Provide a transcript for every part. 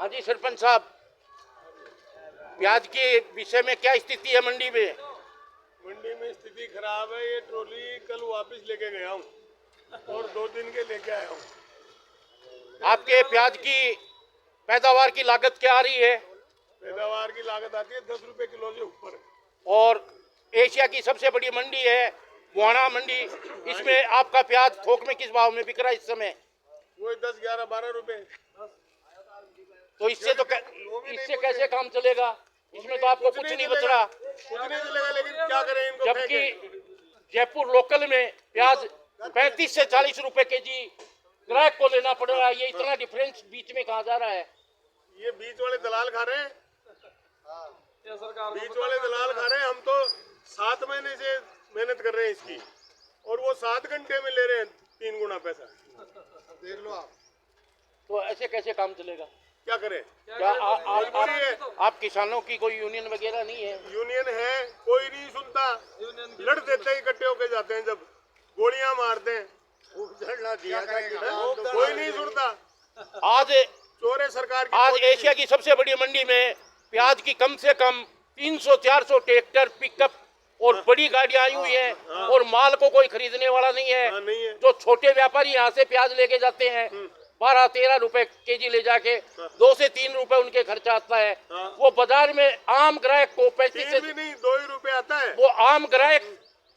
हाँ जी सरपंच साहब, प्याज के विषय में क्या स्थिति है मंडी में? मंडी में स्थिति खराब है। ये ट्रॉली कल वापस लेके गया हूँ और 2 दिन के लेके आया हूँ। आपके प्याज की पैदावार की लागत क्या आ रही है? पैदावार की लागत आती है 10 रुपए किलो से ऊपर। और एशिया की सबसे बड़ी मंडी है बुहाना मंडी, इसमें आपका प्याज थोक में किस भाव में बिक रहा है इस समय? वो 10, 11, 12 रुपए। तो इससे कैसे काम चलेगा? इसमें तो आपको कुछ नहीं बच रहा। कुछ नहीं चलेगा, लेकिन क्या करें इनको। जबकि जयपुर लोकल में प्याज 35 से 40 रुपए केजी ग्राहक को लेना पड़ रहा है। ये इतना डिफरेंस बीच में कहाँ जा रहा है? ये बीच वाले दलाल खा रहे हैं। बीच वाले दलाल खा रहे हैं। हम तो 7 महीने से मेहनत कर रहे हैं इसकी, और वो 7 घंटे में ले रहे हैं 3 गुना पैसा। देख लो आप। तो ऐसे कैसे काम चलेगा? क्या करें? क्या आप किसानों की कोई यूनियन वगैरह नहीं है? यूनियन है, कोई नहीं सुनता। लड़ देते हैं, इकट्ठे होके जाते हैं, जब गोलियां मारते हैं कोई नहीं सुनता। आज चोर है सरकार की। आज एशिया की सबसे बड़ी मंडी में प्याज की कम से कम 300-400 ट्रैक्टर पिकअप और बड़ी गाड़ियां आई हुई हैं, और माल को कोई खरीदने वाला नहीं है। नहीं है। जो छोटे व्यापारी यहाँ से प्याज लेके जाते हैं 12-13 रुपए केजी ले जाके 2 से 3 रुपए उनके खर्चा आता है। वो बाजार में आम ग्राहक को 35 से 2 ही रुपए आता है। वो आम ग्राहक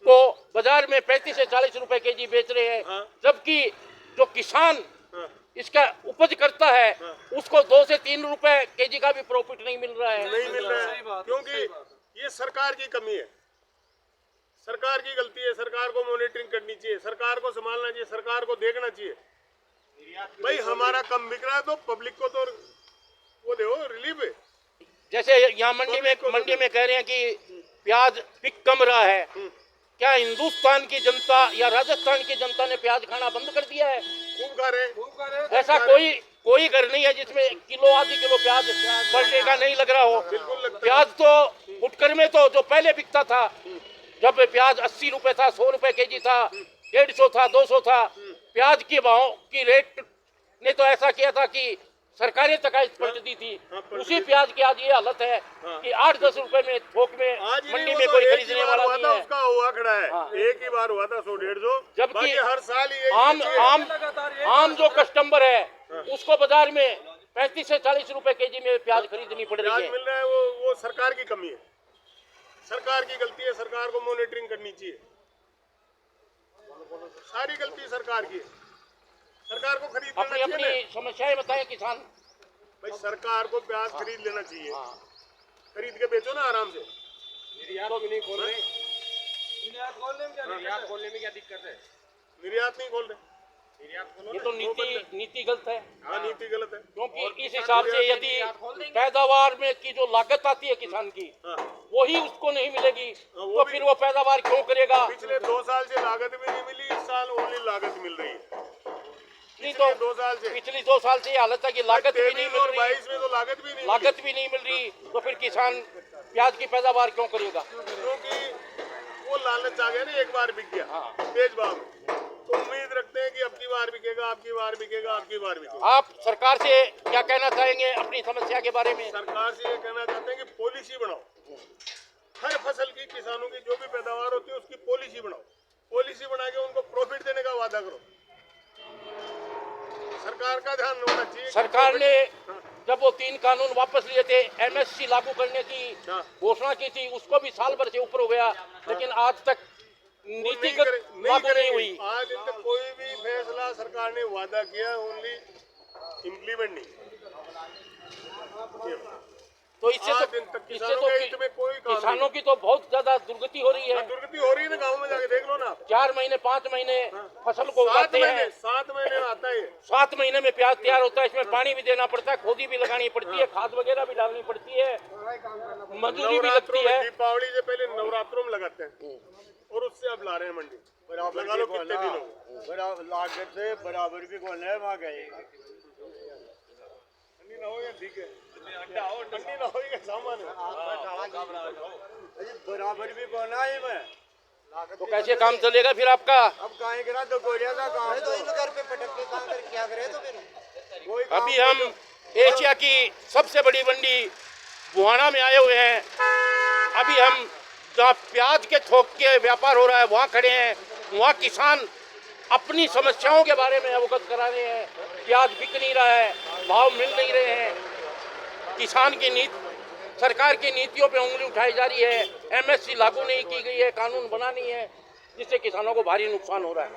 को बाजार में 35 से 40 रुपए केजी बेच रहे हैं। जबकि जो किसान इसका उपज करता है उसको 2 से 3 रुपए केजी का भी प्रॉफिट नहीं मिल रहा है। नहीं मिल रहा है, क्योंकि ये सरकार की कमी है, सरकार की गलती है। सरकार को मॉनिटरिंग करनी चाहिए, सरकार को संभालना चाहिए, सरकार को देखना चाहिए। भाई हमारा कम बिक रहा है तो पब्लिक को तो वो दो रिलीफ है। जैसे यहाँ मंडी में कह रहे हैं कि प्याज बिक कम रहा है। क्या हिंदुस्तान की जनता या राजस्थान की जनता ने प्याज खाना बंद कर दिया है? खूब खा रहे। ऐसा कोई घर नहीं है जिसमें किलो आधी किलो प्याज पर डे का नहीं लग रहा हो। प्याज तो फुटकर में तो जो पहले बिकता था, जब प्याज 80 रुपए था, 100 रुपए केजी था, 150 था, 200 था, प्याज के भाव की रेट ने तो ऐसा किया था कि सरकारें तकाइज पलट दी थी। उसी प्याज की आज ये हालत है कि 8-10 रुपए में थोक में मंडी में कोई खरीदने वाला नहीं है। उसका हुआ खड़ा है। एक ही बार हुआ था 100-150, जबकि हर साल आम जो कस्टमर है उसको बाजार में 35 से 40 रुपए केजी में प्याज खरीदनी पड़ रही है। मिल रहा है। वो सरकार की कमी है, सरकार की गलती है। सरकार को मॉनिटरिंग करनी चाहिए। सारी गलती सरकार की है। सरकार को खरीद अपनी समस्याएं बताएं किसान। भाई सरकार को प्याज खरीद लेना चाहिए। खरीद के बेचो ना आराम से। निर्यात भी नहीं खोल रहे। निर्यात खोलने में क्या दिक्कत है? निर्यात नहीं खोल रहे। ये तो नीति गलत है। हाँ, नीति गलत है। क्योंकि इस हिसाब से यदि पैदावार में की जो लागत आती है किसान की वही उसको नहीं मिलेगी तो फिर वो पैदावार क्यों करेगा? पिछले 2 साल से लागत भी नहीं मिली, इस साल ओनली लागत मिल रही है। तो 2 साल से पिछली 2 साल से हालत है कि लागत भी नहीं मिल रही। 22 में तो लागत भी नहीं मिल रही तो फिर किसान प्याज की पैदावार क्यों करेगा? क्योंकि वो लालच आ गया ना, एक बार बिक गया तेज भाव में, तो उम्मीद रखते हैं कि अब की बार बिकेगा, अब की बार बिकेगा, अब की बार बिकेगा। आप सरकार से क्या कहना चाहेंगे अपनी समस्या के बारे में? सरकार से ये कहना चाहते हैं कि पॉलिसी बनाओ। हर फसल की, किसानों की जो भी पैदावार होती है उसकी पॉलिसी बनाओ। पॉलिसी बना के उनको प्रॉफिट देने का वादा करो। सरकार का ध्यान होना चाहिए। सरकार ने जब वो 3 कानून वापस लिए थे, MSC लागू करने की घोषणा की थी, उसको भी साल भर से ऊपर हो गया, लेकिन आज तक नीतिगत लागू नहीं हुई। आज तक कोई भी फैसला सरकार ने वादा किया, ओनली इम्प्लीमेंट नहीं। तो इससे तो किसानों की तो बहुत ज्यादा दुर्गति हो रही है। दुर्गति हो रही है ना, गाँव में जाके देख लो ना। 4 महीने 5 महीने फसल को उगाते हैं। 7 महीने आता है। 7 महीने में प्याज तैयार होता है। इसमें पानी भी देना पड़ता है, खोदी भी लगानी पड़ती है, खाद वगैरह भी डालनी पड़ती है, मजदूरी भी लगती है। दीपावली से पहले नवरात्रों में लगाते हैं और उससे अब ला रहे हैं मंडी। लगा लो कितने दिन हो, लागत से बराबर भी कौन है वहाँ गए। ना हो या ठीक है, ठंडी ना हो या सामान बराबर भी कौन है मैं। तो कैसे काम चलेगा फिर आपका? अब काहे करा तो गोलियां का काम तो इन घर पे पटक के काम कर क्या करे तो फिर अभी हम एशिया की सबसे बड़ी मंडी बुहाना में आए हुए हैं। अभी हम जहाँ प्याज के थोक के व्यापार हो रहा है वहाँ खड़े हैं। वहाँ किसान अपनी समस्याओं के बारे में अवगत करा रहे हैं। प्याज बिक नहीं रहा है, भाव मिल नहीं रहे हैं, किसान की सरकार की नीतियों पे उंगली उठाई जा रही है, एमएसपी लागू नहीं की गई है, कानून बना नहीं है, जिससे किसानों को भारी नुकसान हो रहा है।